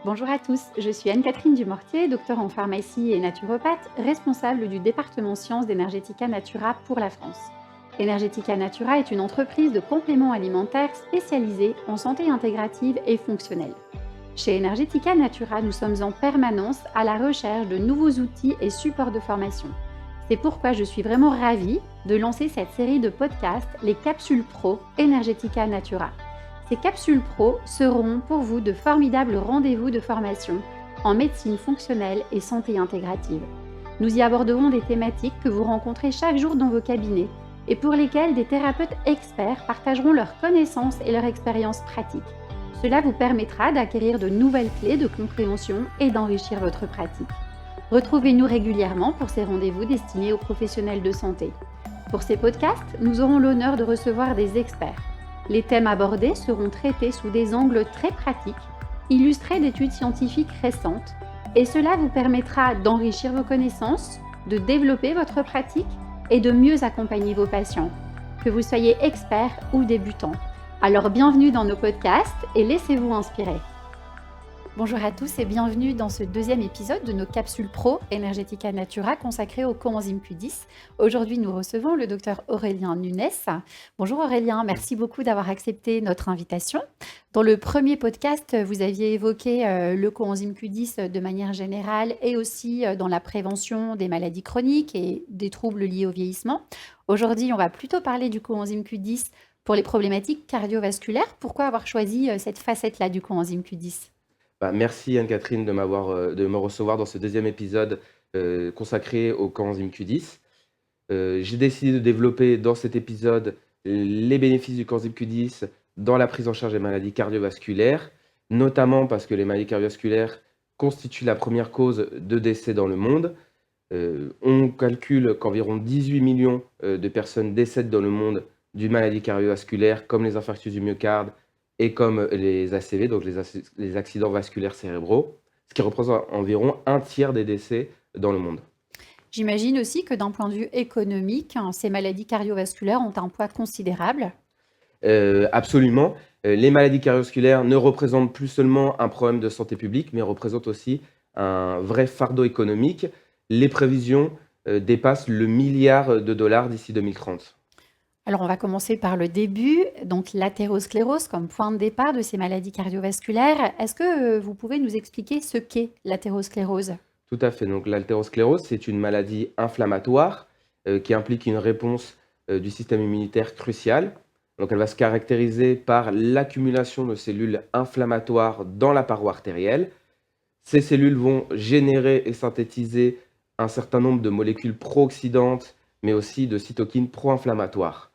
Bonjour à tous, je suis Anne-Catherine Dumortier, docteur en pharmacie et naturopathe, responsable du département sciences d'Energetica Natura pour la France. Energetica Natura est une entreprise de compléments alimentaires spécialisée en santé intégrative et fonctionnelle. Chez Energetica Natura, nous sommes en permanence à la recherche de nouveaux outils et supports de formation. C'est pourquoi je suis vraiment ravie de lancer cette série de podcasts, les Capsules Pro Energetica Natura. Ces capsules pro seront pour vous de formidables rendez-vous de formation en médecine fonctionnelle et santé intégrative. Nous y aborderons des thématiques que vous rencontrez chaque jour dans vos cabinets et pour lesquelles des thérapeutes experts partageront leurs connaissances et leur expérience pratique. Cela vous permettra d'acquérir de nouvelles clés de compréhension et d'enrichir votre pratique. Retrouvez-nous régulièrement pour ces rendez-vous destinés aux professionnels de santé. Pour ces podcasts, nous aurons l'honneur de recevoir des experts. Les thèmes abordés seront traités sous des angles très pratiques, illustrés d'études scientifiques récentes, et cela vous permettra d'enrichir vos connaissances, de développer votre pratique et de mieux accompagner vos patients, que vous soyez expert ou débutant. Alors bienvenue dans nos podcasts et laissez-vous inspirer. Bonjour à tous et bienvenue dans ce deuxième épisode de nos capsules pro Energetica Natura consacrées au coenzyme Q10. Aujourd'hui, nous recevons le docteur Aurélien Nunes. Bonjour Aurélien, merci beaucoup d'avoir accepté notre invitation. Dans le premier podcast, vous aviez évoqué le coenzyme Q10 de manière générale et aussi dans la prévention des maladies chroniques et des troubles liés au vieillissement. Aujourd'hui, on va plutôt parler du coenzyme Q10 pour les problématiques cardiovasculaires. Pourquoi avoir choisi cette facette-là du coenzyme Q10 ? Merci Anne-Catherine de me recevoir dans ce deuxième épisode consacré au coenzyme Q10. J'ai décidé de développer dans cet épisode les bénéfices du coenzyme Q10 dans la prise en charge des maladies cardiovasculaires, notamment parce que les maladies cardiovasculaires constituent la première cause de décès dans le monde. On calcule qu'environ 18 millions de personnes décèdent dans le monde d'une maladie cardiovasculaire, comme les infarctus du myocarde, et comme les ACV, donc les accidents vasculaires cérébraux, ce qui représente environ un tiers des décès dans le monde. J'imagine aussi que d'un point de vue économique, ces maladies cardiovasculaires ont un poids considérable. Absolument, les maladies cardiovasculaires ne représentent plus seulement un problème de santé publique, mais représentent aussi un vrai fardeau économique. Les prévisions dépassent le milliard de dollars d'ici 2030. Alors on va commencer par le début, donc l'athérosclérose comme point de départ de ces maladies cardiovasculaires. Est-ce que vous pouvez nous expliquer ce qu'est l'athérosclérose ? Tout à fait. Donc, l'haltérosclérose, c'est une maladie inflammatoire qui implique une réponse du système immunitaire cruciale. Donc, elle va se caractériser par l'accumulation de cellules inflammatoires dans la paroi artérielle. Ces cellules vont générer et synthétiser un certain nombre de molécules pro-oxydantes, mais aussi de cytokines pro-inflammatoires.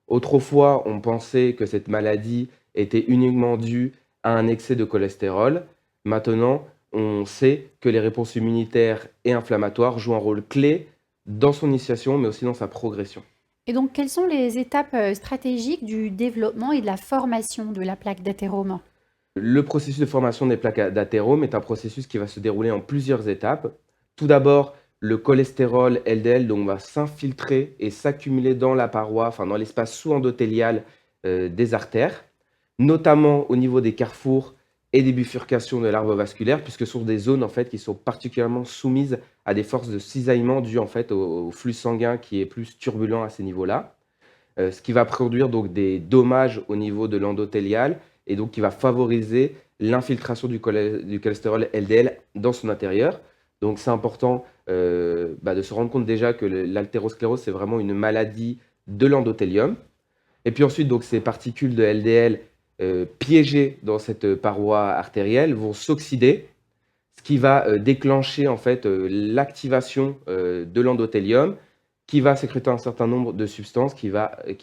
Autrefois, on pensait que cette maladie était uniquement due à un excès de cholestérol. Maintenant, on sait que les réponses immunitaires et inflammatoires jouent un rôle clé dans son initiation, mais aussi dans sa progression. Et donc quelles sont les étapes stratégiques du développement et de la formation de la plaque d'athérome ? Le processus de formation des plaques d'athérome est un processus qui va se dérouler en plusieurs étapes. Tout d'abord, le cholestérol LDL donc, va s'infiltrer et s'accumuler dans la paroi, enfin dans l'espace sous-endothélial des artères, notamment au niveau des carrefours et des bifurcations de l'arbre vasculaire, puisque ce sont des zones en fait, qui sont particulièrement soumises à des forces de cisaillement dues en fait, au flux sanguin qui est plus turbulent à ces niveaux-là, ce qui va produire donc, des dommages au niveau de l'endothélial et donc qui va favoriser l'infiltration du cholestérol LDL dans son intérieur. Donc c'est important de se rendre compte déjà que l'haltérosclérose, c'est vraiment une maladie de l'endothélium. Et puis ensuite, donc, ces particules de LDL piégées dans cette paroi artérielle vont s'oxyder, ce qui va déclencher en fait, l'activation de l'endothélium, qui va sécréter un certain nombre de substances qui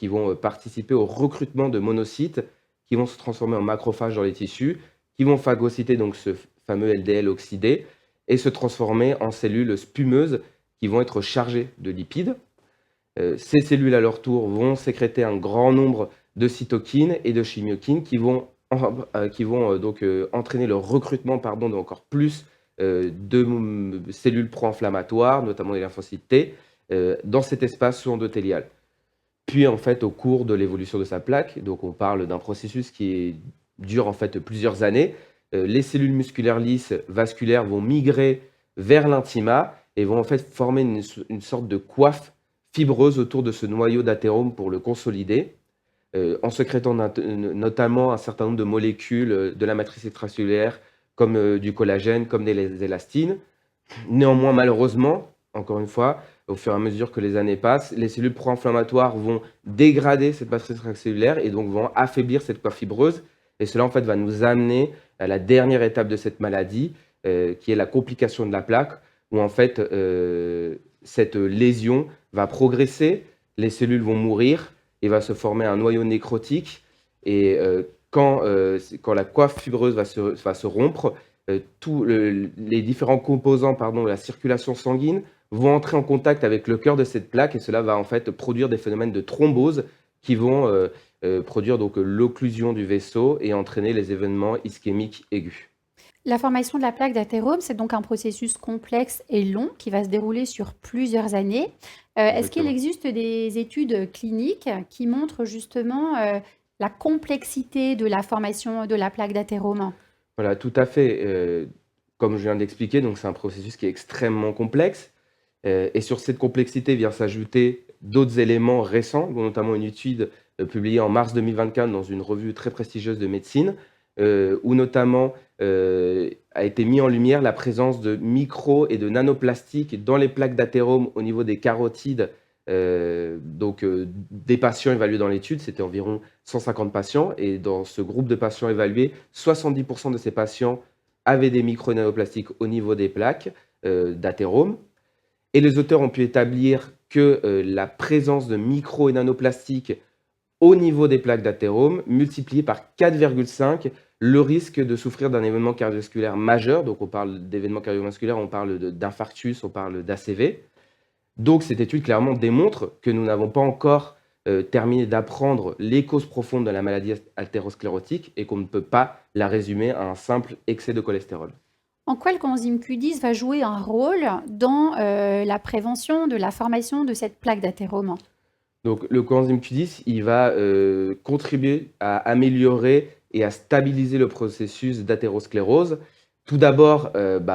vont participer au recrutement de monocytes, qui vont se transformer en macrophages dans les tissus, qui vont phagocyter donc ce fameux LDL oxydé et se transformer en cellules spumeuses qui vont être chargées de lipides. Ces cellules, à leur tour, vont sécréter un grand nombre de cytokines et de chimiokines qui vont entraîner le recrutement d'encore plus de cellules pro-inflammatoires, notamment des lymphocytes T, dans cet espace sous-endothélial. Puis, en fait, au cours de l'évolution de sa plaque, donc on parle d'un processus qui dure en fait plusieurs années, les cellules musculaires lisses vasculaires vont migrer vers l'intima et vont en fait former une sorte de coiffe fibreuse autour de ce noyau d'athérome pour le consolider, en sécrétant notamment un certain nombre de molécules de la matrice extracellulaire, comme du collagène, comme des élastines. Néanmoins, malheureusement, encore une fois, au fur et à mesure que les années passent, les cellules pro-inflammatoires vont dégrader cette matrice extracellulaire et donc vont affaiblir cette coiffe fibreuse. Et cela, en fait, va nous amener à la dernière étape de cette maladie, qui est la complication de la plaque, où en fait, cette lésion va progresser, les cellules vont mourir, il va se former un noyau nécrotique. Et quand la coiffe fibreuse va se rompre, tous les différents composants de la circulation sanguine vont entrer en contact avec le cœur de cette plaque et cela va en fait produire des phénomènes de thrombose qui vont produire donc l'occlusion du vaisseau et entraîner les événements ischémiques aigus. La formation de la plaque d'athérome, c'est donc un processus complexe et long qui va se dérouler sur plusieurs années. Est-ce qu'il Exactement. existe des études cliniques qui montrent justement la complexité de la formation de la plaque d'athérome? Voilà, tout à fait. Comme je viens d'expliquer, donc c'est un processus qui est extrêmement complexe. Et sur cette complexité vient s'ajouter d'autres éléments récents, dont notamment une étude publiée en mars 2024 dans une revue très prestigieuse de médecine, où notamment a été mis en lumière la présence de micro et de nanoplastiques dans les plaques d'athérome au niveau des carotides. Des patients évalués dans l'étude, c'était environ 150 patients, et dans ce groupe de patients évalués, 70% de ces patients avaient des micro et nanoplastiques au niveau des plaques d'athérome. Et les auteurs ont pu établir que la présence de micro et nanoplastiques au niveau des plaques d'athérome multipliait par 4,5 le risque de souffrir d'un événement cardiovasculaire majeur. Donc on parle d'événements cardiovasculaires, on parle d'infarctus, on parle d'ACV. Donc cette étude clairement démontre que nous n'avons pas encore terminé d'apprendre les causes profondes de la maladie athérosclérotique et qu'on ne peut pas la résumer à un simple excès de cholestérol. En quoi le coenzyme Q10 va jouer un rôle dans la prévention de la formation de cette plaque d'athérome? Donc le coenzyme Q10, il va contribuer à améliorer et à stabiliser le processus d'athérosclérose. Tout d'abord,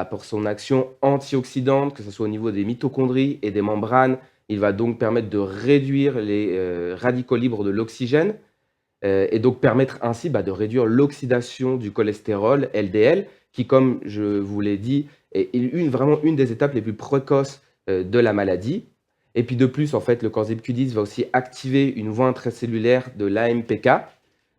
pour son action antioxydante, que ce soit au niveau des mitochondries et des membranes, il va donc permettre de réduire les radicaux libres de l'oxygène et donc permettre ainsi de réduire l'oxydation du cholestérol LDL, qui, comme je vous l'ai dit, est vraiment une des étapes les plus précoces de la maladie. Et puis de plus, en fait, le coenzyme Q10 va aussi activer une voie intracellulaire de l'AMPK,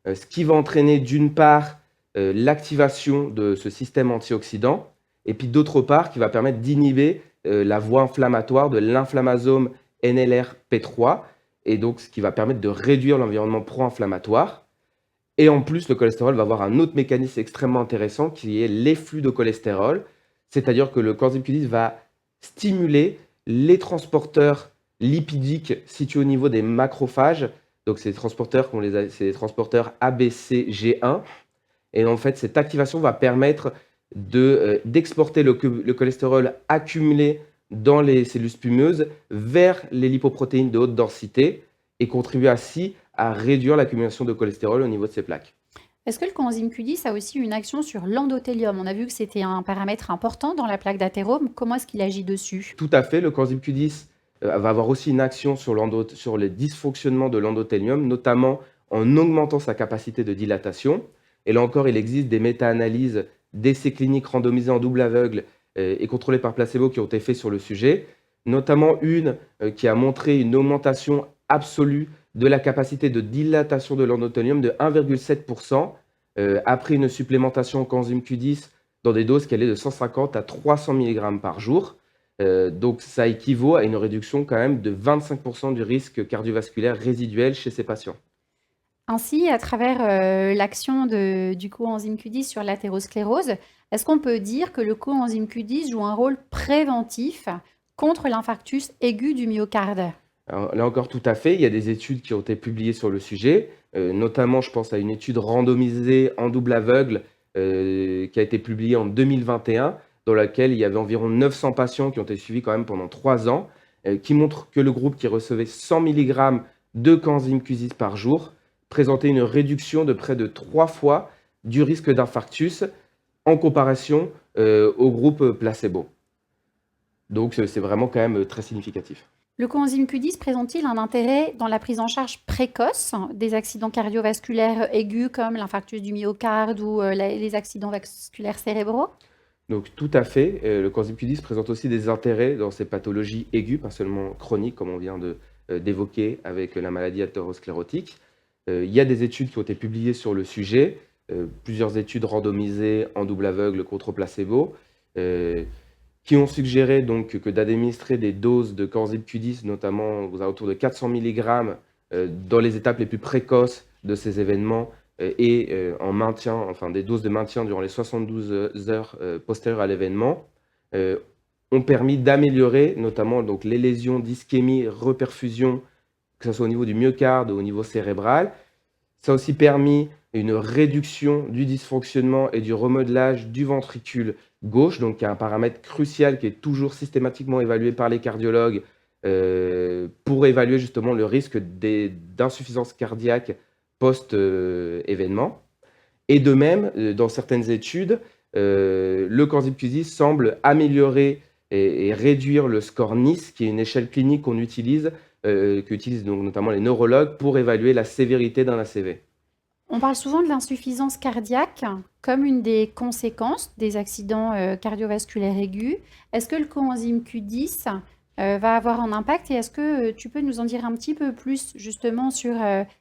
ce qui va entraîner d'une part l'activation de ce système antioxydant, et puis d'autre part, qui va permettre d'inhiber la voie inflammatoire de l'inflammasome NLRP3, et donc ce qui va permettre de réduire l'environnement pro-inflammatoire. Et en plus, le cholestérol va avoir un autre mécanisme extrêmement intéressant qui est l'efflux de cholestérol, c'est-à-dire que le coenzyme Q10 va stimuler les transporteurs lipidiques situés au niveau des macrophages. Donc, ces transporteurs, c'est les transporteurs ABCG1. Et en fait, cette activation va permettre d'exporter le cholestérol accumulé dans les cellules spumeuses vers les lipoprotéines de haute densité et contribuer ainsi à réduire l'accumulation de cholestérol au niveau de ces plaques. Est-ce que le coenzyme Q10 a aussi une action sur l'endothélium? On a vu que c'était un paramètre important dans la plaque d'athérome. Comment est-ce qu'il agit dessus? Tout à fait, le coenzyme Q10 va avoir aussi une action sur les dysfonctionnements de l'endothélium, notamment en augmentant sa capacité de dilatation. Et là encore, il existe des méta-analyses d'essais cliniques randomisés en double aveugle et contrôlés par placebo qui ont été faits sur le sujet, notamment une qui a montré une augmentation absolue de la capacité de dilatation de l'endothélium de 1,7% après une supplémentation en coenzyme Q10 dans des doses qui allaient de 150 à 300 mg par jour. Donc ça équivaut à une réduction quand même de 25% du risque cardiovasculaire résiduel chez ces patients. Ainsi, à travers l'action du coenzyme Q10 sur l'athérosclérose, est-ce qu'on peut dire que le coenzyme Q10 joue un rôle préventif contre l'infarctus aigu du myocarde? Alors, là encore, tout à fait, il y a des études qui ont été publiées sur le sujet, notamment je pense à une étude randomisée en double aveugle qui a été publiée en 2021, dans laquelle il y avait environ 900 patients qui ont été suivis quand même pendant 3 ans, qui montre que le groupe qui recevait 100 mg de coenzyme Q10 par jour présentait une réduction de près de 3 fois du risque d'infarctus en comparaison au groupe placebo. Donc c'est vraiment quand même très significatif. Le coenzyme Q10 présente-t-il un intérêt dans la prise en charge précoce des accidents cardiovasculaires aigus comme l'infarctus du myocarde ou les accidents vasculaires cérébraux? Donc tout à fait, le coenzyme Q10 présente aussi des intérêts dans ces pathologies aiguës, pas seulement chroniques comme on vient d'évoquer avec la maladie athérosclérotique. Il y a des études qui ont été publiées sur le sujet, plusieurs études randomisées en double aveugle contre placebo, heu, qui ont suggéré donc que d'administrer des doses de coenzyme Q10, notamment aux alentours de 400 milligrammes, dans les étapes les plus précoces de ces événements, en maintien, enfin des doses de maintien durant les 72 heures, postérieures à l'événement, heu, ont permis d'améliorer notamment donc les lésions d'ischémie, reperfusion, que ça soit au niveau du myocarde ou au niveau cérébral. Ça a aussi permis une réduction du dysfonctionnement et du remodelage du ventricule gauche, donc qui est un paramètre crucial qui est toujours systématiquement évalué par les cardiologues, pour évaluer justement le risque d'insuffisance cardiaque post, événement. Et de même, dans certaines études, le coenzyme Q10 semble améliorer et réduire le score NICE, qui est une échelle clinique qu'on utilise, qu'utilisent donc notamment les neurologues pour évaluer la sévérité d'un ACV. On parle souvent de l'insuffisance cardiaque comme une des conséquences des accidents cardiovasculaires aigus. Est-ce que le coenzyme Q10 va avoir un impact et est-ce que tu peux nous en dire un petit peu plus justement sur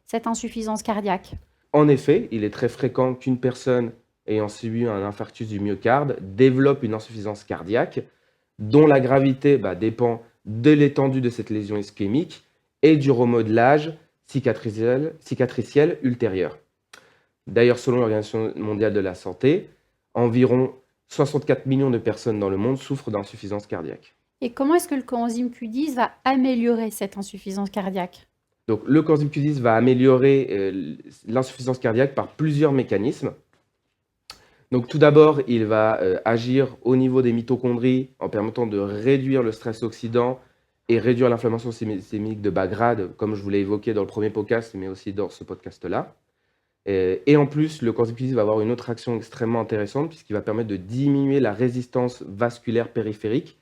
cette insuffisance cardiaque? En effet, il est très fréquent qu'une personne ayant subi un infarctus du myocarde développe une insuffisance cardiaque, dont la gravité dépend de l'étendue de cette lésion ischémique et du remodelage cicatriciel ultérieur. D'ailleurs, selon l'Organisation mondiale de la santé, environ 64 millions de personnes dans le monde souffrent d'insuffisance cardiaque. Et comment est-ce que le coenzyme Q10 va améliorer cette insuffisance cardiaque? Donc, le coenzyme Q10 va améliorer l'insuffisance cardiaque par plusieurs mécanismes. Donc, tout d'abord, il va agir au niveau des mitochondries en permettant de réduire le stress oxydant et réduire l'inflammation systémique de bas grade, comme je vous l'ai évoqué dans le premier podcast, mais aussi dans ce podcast-là. Et en plus, le coenzyme Q10 va avoir une autre action extrêmement intéressante puisqu'il va permettre de diminuer la résistance vasculaire périphérique,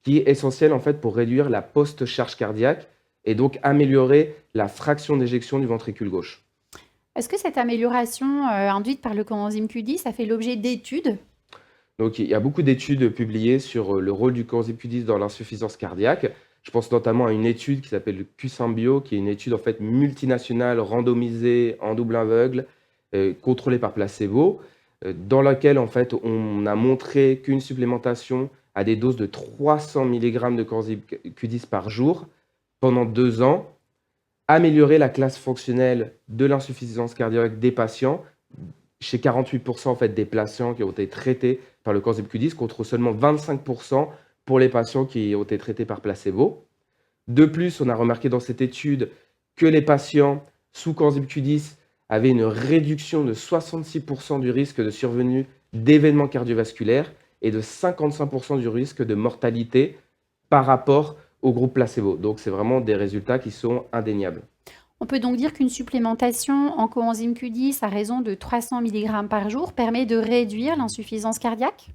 qui est essentielle en fait pour réduire la post-charge cardiaque et donc améliorer la fraction d'éjection du ventricule gauche. Est-ce que cette amélioration induite par le coenzyme Q10 a fait l'objet d'études? Donc il y a beaucoup d'études publiées sur le rôle du coenzyme Q10 dans l'insuffisance cardiaque. Je pense notamment à une étude qui s'appelle le Q-Symbio, qui est une étude en fait multinationale, randomisée, en double aveugle, contrôlée par placebo, dans laquelle en fait on a montré qu'une supplémentation à des doses de 300 milligrammes de coenzyme Q10 par jour pendant 2 ans améliorait la classe fonctionnelle de l'insuffisance cardiaque des patients, chez 48% en fait des patients qui ont été traités par le coenzyme Q10 contre seulement 25% pour les patients qui ont été traités par placebo. De plus, on a remarqué dans cette étude que les patients sous coenzyme Q10 avaient une réduction de 66% du risque de survenue d'événements cardiovasculaires et de 55% du risque de mortalité par rapport au groupe placebo. Donc c'est vraiment des résultats qui sont indéniables. On peut donc dire qu'une supplémentation en coenzyme Q10 à raison de 300 mg par jour permet de réduire l'insuffisance cardiaque?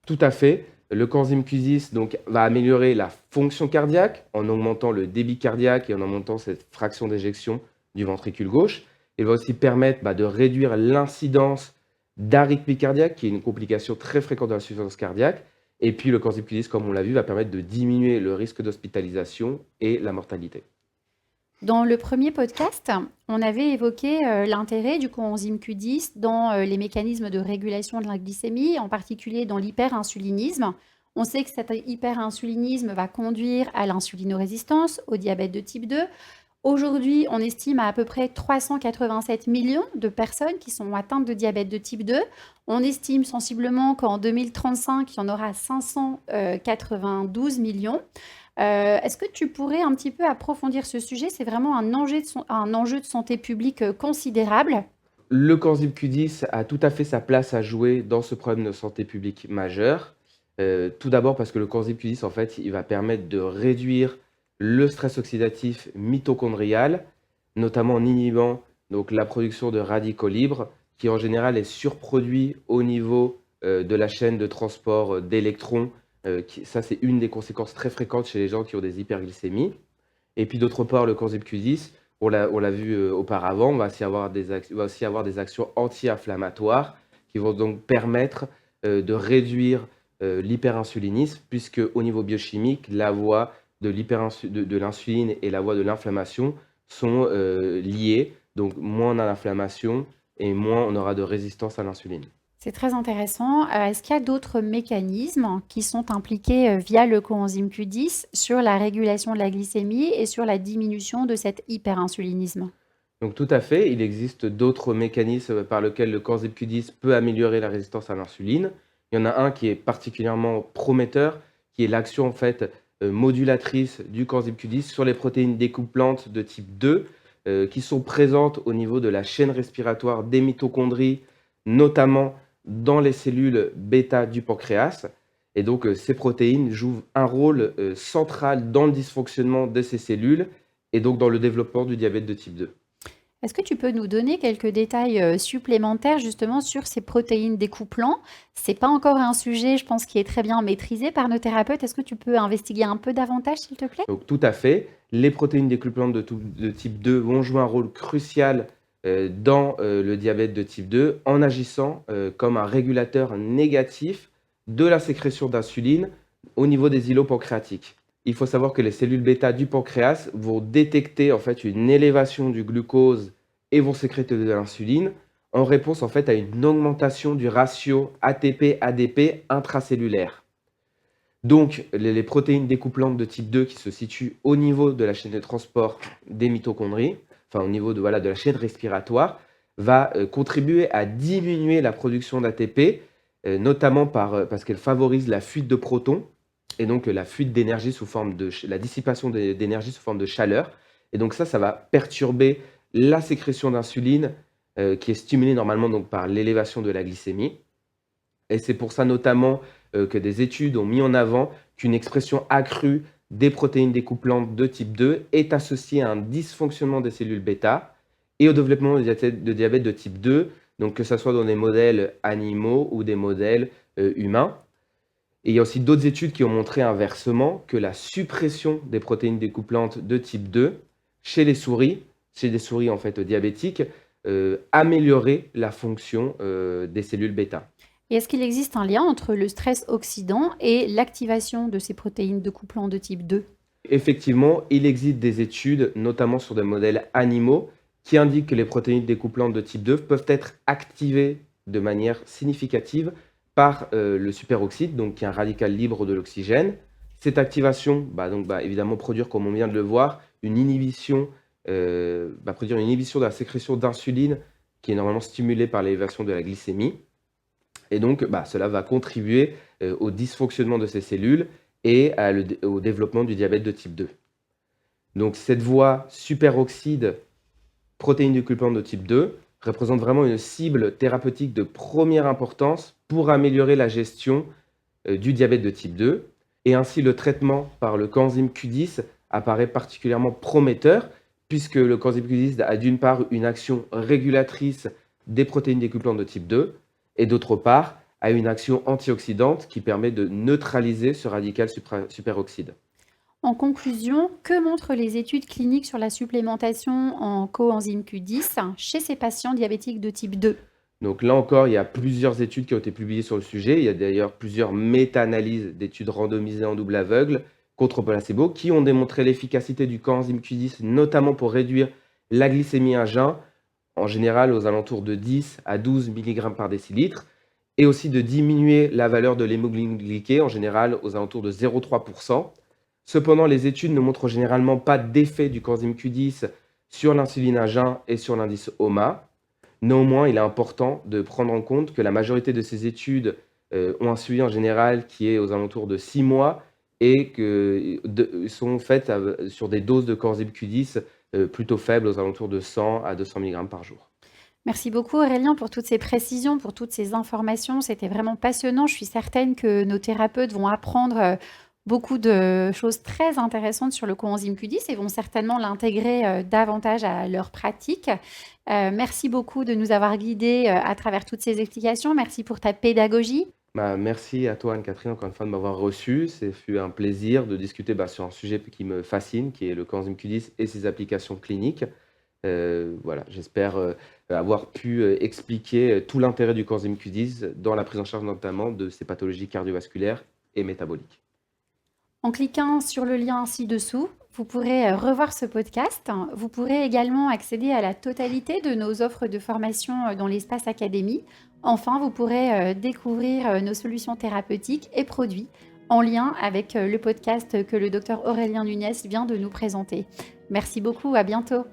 Tout à fait. Le coenzyme Q10 donc, va améliorer la fonction cardiaque en augmentant le débit cardiaque et en augmentant cette fraction d'éjection du ventricule gauche. Il va aussi permettre de réduire l'incidence d'arythmie cardiaque, qui est une complication très fréquente de l'insuffisance cardiaque. Et puis le coenzyme Q10, comme on l'a vu, va permettre de diminuer le risque d'hospitalisation et la mortalité. Dans le premier podcast, on avait évoqué l'intérêt du coenzyme Q10 dans les mécanismes de régulation de la glycémie, en particulier dans l'hyperinsulinisme. On sait que cet hyperinsulinisme va conduire à l'insulinorésistance, au diabète de type 2. Aujourd'hui, on estime à peu près 387 millions de personnes qui sont atteintes de diabète de type 2. On estime sensiblement qu'en 2035, il y en aura 592 millions. Est-ce que tu pourrais un petit peu approfondir ce sujet? C'est vraiment un enjeu de santé publique considérable. Le coenzyme Q10 a tout à fait sa place à jouer dans ce problème de santé publique majeur. Tout d'abord parce que le coenzyme Q10, en fait, il va permettre de réduire le stress oxydatif mitochondrial, notamment en inhibant donc, la production de radicaux libres, qui en général est surproduit au niveau de la chaîne de transport d'électrons. Ça, c'est une des conséquences très fréquentes chez les gens qui ont des hyperglycémies. Et puis d'autre part, le coenzyme Q10, on l'a vu auparavant, va aussi avoir des actions anti-inflammatoires qui vont donc permettre de réduire l'hyperinsulinisme, puisque au niveau biochimique, la voie de l'insuline et la voie de l'inflammation sont liées. Donc moins on a d'inflammation et moins on aura de résistance à l'insuline. C'est très intéressant. Est-ce qu'il y a d'autres mécanismes qui sont impliqués via le coenzyme Q10 sur la régulation de la glycémie et sur la diminution de cet hyperinsulinisme? Donc tout à fait, il existe d'autres mécanismes par lesquels le coenzyme Q10 peut améliorer la résistance à l'insuline. Il y en a un qui est particulièrement prometteur, qui est l'action en fait modulatrice du coenzyme Q10 sur les protéines découplantes de type 2 qui sont présentes au niveau de la chaîne respiratoire des mitochondries, notamment dans les cellules bêta du pancréas. Et donc ces protéines jouent un rôle central dans le dysfonctionnement de ces cellules et donc dans le développement du diabète de type 2. Est-ce que tu peux nous donner quelques détails supplémentaires justement sur ces protéines découplants? C'est pas encore un sujet, je pense, qui est très bien maîtrisé par nos thérapeutes. Est-ce que tu peux investiguer un peu davantage, s'il te plaît? Donc tout à fait, les protéines décuplantes de type 2 vont jouer un rôle crucial dans le diabète de type 2 en agissant comme un régulateur négatif de la sécrétion d'insuline au niveau des îlots pancréatiques. Il faut savoir que les cellules bêta du pancréas vont détecter en fait une élévation du glucose et vont sécréter de l'insuline en réponse en fait à une augmentation du ratio ATP-ADP intracellulaire. Donc, les protéines découplantes de type 2 qui se situent au niveau de la chaîne de transport des mitochondries, enfin au niveau de la chaîne respiratoire, va contribuer à diminuer la production d'ATP, notamment parce qu'elle favorise la fuite de protons et donc la fuite d'énergie sous forme la dissipation d'énergie sous forme de chaleur. Et donc ça va perturber la sécrétion d'insuline qui est stimulée normalement donc par l'élévation de la glycémie. Et c'est pour ça notamment que des études ont mis en avant qu'une expression accrue des protéines découplantes de type 2 est associée à un dysfonctionnement des cellules bêta et au développement de diabète de type 2, donc que ce soit dans des modèles animaux ou des modèles humains. Et il y a aussi d'autres études qui ont montré inversement que la suppression des protéines découplantes de type 2 chez des souris en fait diabétiques, améliorait la fonction des cellules bêta. Et est-ce qu'il existe un lien entre le stress oxydant et l'activation de ces protéines découplantes de type 2? Effectivement, il existe des études, notamment sur des modèles animaux, qui indiquent que les protéines découplantes de type 2 peuvent être activées de manière significative par le superoxyde, donc qui est un radical libre de l'oxygène. Cette activation va évidemment produire, comme on vient de le voir, produire une inhibition de la sécrétion d'insuline qui est normalement stimulée par l'élévation de la glycémie. Et donc, cela va contribuer au dysfonctionnement de ces cellules et au développement du diabète de type 2. Donc, cette voie superoxyde protéines déculpantes de type 2 représente vraiment une cible thérapeutique de première importance pour améliorer la gestion du diabète de type 2. Et ainsi, le traitement par le coenzyme Q10 apparaît particulièrement prometteur puisque le coenzyme Q10 a d'une part une action régulatrice des protéines déculpantes de type 2 et d'autre part a une action antioxydante qui permet de neutraliser ce radical superoxyde. En conclusion, que montrent les études cliniques sur la supplémentation en coenzyme Q10 chez ces patients diabétiques de type 2? Donc là encore, il y a plusieurs études qui ont été publiées sur le sujet. Il y a d'ailleurs plusieurs méta-analyses d'études randomisées en double aveugle contre placebo qui ont démontré l'efficacité du coenzyme Q10, notamment pour réduire la glycémie à jeun, en général aux alentours de 10 à 12 mg par décilitre, et aussi de diminuer la valeur de l'hémoglobine glyquée, en général aux alentours de 0,3%. Cependant, les études ne montrent généralement pas d'effet du coenzyme Q10 sur l'insuline à jeun et sur l'indice OMA. Néanmoins, il est important de prendre en compte que la majorité de ces études ont un suivi en général qui est aux alentours de 6 mois et sont faites sur des doses de coenzyme Q10 plutôt faibles, aux alentours de 100 à 200 mg par jour. Merci beaucoup Aurélien pour toutes ces précisions, pour toutes ces informations. C'était vraiment passionnant. Je suis certaine que nos thérapeutes vont apprendre beaucoup de choses très intéressantes sur le coenzyme Q10 et vont certainement l'intégrer davantage à leur pratique. Merci beaucoup de nous avoir guidés à travers toutes ces explications. Merci pour ta pédagogie. Bah, merci à toi Anne-Catherine, encore une fois de m'avoir reçu. C'est fut un plaisir de discuter, sur un sujet qui me fascine, qui est le coenzyme Q10 et ses applications cliniques. Voilà, j'espère, avoir pu, expliquer, tout l'intérêt du coenzyme Q10 dans la prise en charge notamment de ces pathologies cardiovasculaires et métaboliques. En cliquant sur le lien ci-dessous, vous pourrez revoir ce podcast. Vous pourrez également accéder à la totalité de nos offres de formation dans l'espace académie. Enfin, vous pourrez découvrir nos solutions thérapeutiques et produits en lien avec le podcast que le docteur Aurélien Nunez vient de nous présenter. Merci beaucoup, à bientôt.